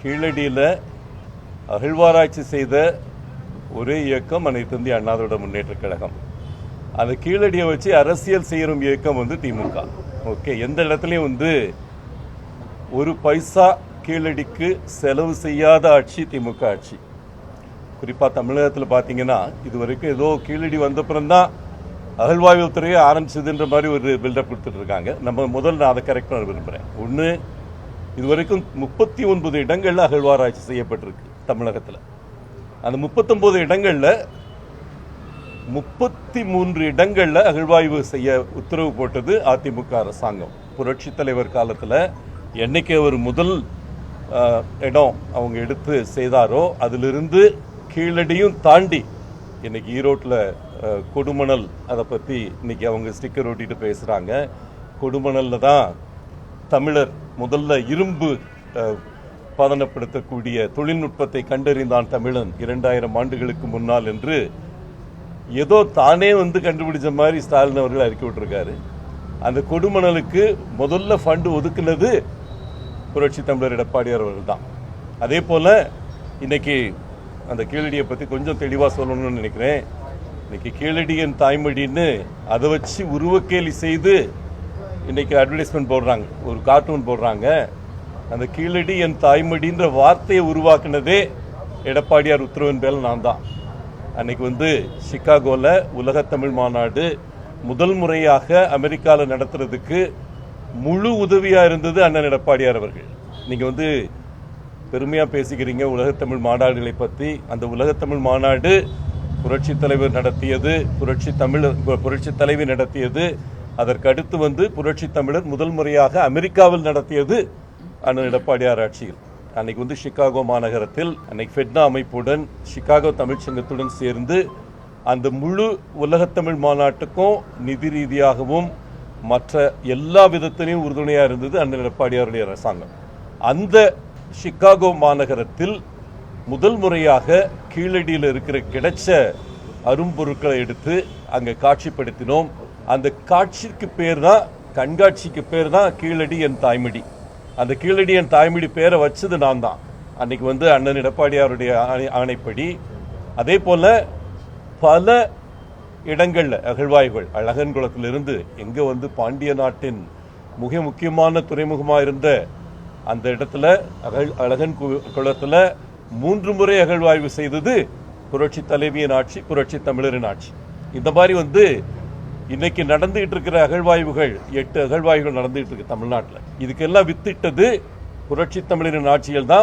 கீழடியில் அகழ்வாராய்ச்சி செய்த ஒரே இயக்கம் அனைத்து இந்திய அண்ணா திராவிட முன்னேற்றக் கழகம். அந்த கீழடியை வச்சு அரசியல் செய்யும் இயக்கம் திமுக. ஓகே, எந்த இடத்துலையும் ஒரு பைசா கீழடிக்கு செலவு செய்யாத ஆட்சி திமுக ஆட்சி. குறிப்பாக தமிழகத்தில் பார்த்தீங்கன்னா இதுவரைக்கும் ஏதோ கீழடி வந்தப்புறம்தான் அகழ்வாய்வு துறையை ஆரம்பிச்சதுன்ற மாதிரி ஒரு பில்டப் கொடுத்துட்டு இருக்காங்க. நான் அதை கரெக்ட் பண்ண விரும்புகிறேன். ஒன்று, இதுவரைக்கும் 39 இடங்களில் அகழ்வாராய்ச்சி செய்யப்பட்டிருக்கு தமிழகத்தில். அந்த 39 இடங்களில் 33 இடங்களில் அகழ்வாய்வு செய்ய உத்தரவு போட்டது அதிமுக அரசாங்கம். புரட்சி தலைவர் காலத்தில் என்னைக்கு அவர் முதல் இடம் அவங்க எடுத்து செய்தாரோ அதிலிருந்து கீழடியும் தாண்டி இன்னைக்கு ஈரோட்டில் கொடுமணல், அதை பற்றி இன்னைக்கு அவங்க ஸ்டிக்கர் ஒட்டிட்டு பேசுகிறாங்க. கொடுமணலில் தான் தமிழர் முதல்ல இரும்பு பதனப்படுத்தக்கூடிய தொழில்நுட்பத்தை கண்டறிந்தான் தமிழன் 2000 ஆண்டுகளுக்கு முன்னால் என்று ஏதோ தானே கண்டுபிடிச்ச மாதிரி ஸ்டாலின் அவர்கள் அறிக்கை விட்டுருக்காரு. அந்த கொடுமணலுக்கு முதல்ல ஃபண்டு ஒதுக்குனது புரட்சி தமிழர் எடப்பாடியார் அவர்கள் தான். அதே போல் இன்னைக்கு அந்த கீழடியை பற்றி கொஞ்சம் தெளிவாக சொல்லணும்னு நினைக்கிறேன். இன்னைக்கு கீழடியின் தாய்மொழின்னு அதை வச்சு உருவக்கேலி செய்து இன்னைக்கு அட்வர்டைஸ்மெண்ட் போடுறாங்க, ஒரு கார்ட்டூன் போடுறாங்க. அந்த கீழடி என் தாய்மொழின்ற வார்த்தையை உருவாக்குனதே எடப்பாடியார் உத்தரவின் பேரில் நான் தான். அன்னைக்கு சிகாகோவில் உலகத்தமிழ் மாநாடு முதல் முறையாக அமெரிக்காவில் நடத்துறதுக்கு முழு உதவியாக இருந்தது அண்ணன் எடப்பாடியார் அவர்கள். நீங்கள் பெருமையாக பேசிக்கிறீங்க உலகத்தமிழ் மாநாடுகளை பற்றி. அந்த உலகத்தமிழ் மாநாடு புரட்சி தலைவர் நடத்தியது, புரட்சி தலைவி நடத்தியது. அதற்கு அடுத்து புரட்சி தமிழர் முதல் முறையாக அமெரிக்காவில் நடத்தியது அண்ணன் எடப்பாடியார் ஆட்சியில். அன்னைக்கு சிகாகோ மாநகரத்தில் அன்னைக்கு ஃபெட்னா அமைப்புடன் சிகாகோ தமிழ்ச்சங்கத்துடன் சேர்ந்து அந்த முழு உலகத்தமிழ் மாநாட்டுக்கும் நிதி ரீதியாகவும் மற்ற எல்லா விதத்திலையும் உறுதுணையாக இருந்தது அண்ணன் எடப்பாடியாருடைய அரசாங்கம். அந்த சிகாகோ மாநகரத்தில் முதல் முறையாக கீழடியில் கிடைச்ச அரும்பொருட்களை எடுத்து அங்கே காட்சிப்படுத்தினோம். அந்த காட்சிக்கு பேர் தான், கண்காட்சிக்கு பேர் தான் கீழடி என் தாய்மொழி. அந்த கீழடி என் தாய்மொழி பேரை வச்சது நான் தான். அன்னைக்கு அண்ணன் எடப்பாடியாருடைய ஆணைப்படி. அதே போல பல இடங்களில் அகழ்வாய்வுகள், அழகன்குளத்திலிருந்து எங்கே பாண்டிய நாட்டின் மிக முக்கியமான துறைமுகமாக இருந்த அந்த இடத்துல அழகன் குளத்தில் 3 முறை அகழ்வாய்வு செய்தது புரட்சி தலைவியின் ஆட்சி, புரட்சி தமிழரின் ஆட்சி. இந்த மாதிரி இன்னைக்கு நடந்துகிட்டு இருக்கிற அகழ்வாய்வுகள் 8 அகழ்வாய்வுகள் நடந்துகிட்டு இருக்கு தமிழ்நாட்டில். இதுக்கெல்லாம் வித்திட்டது புரட்சி தமிழரின் ஆட்சியில் தான்.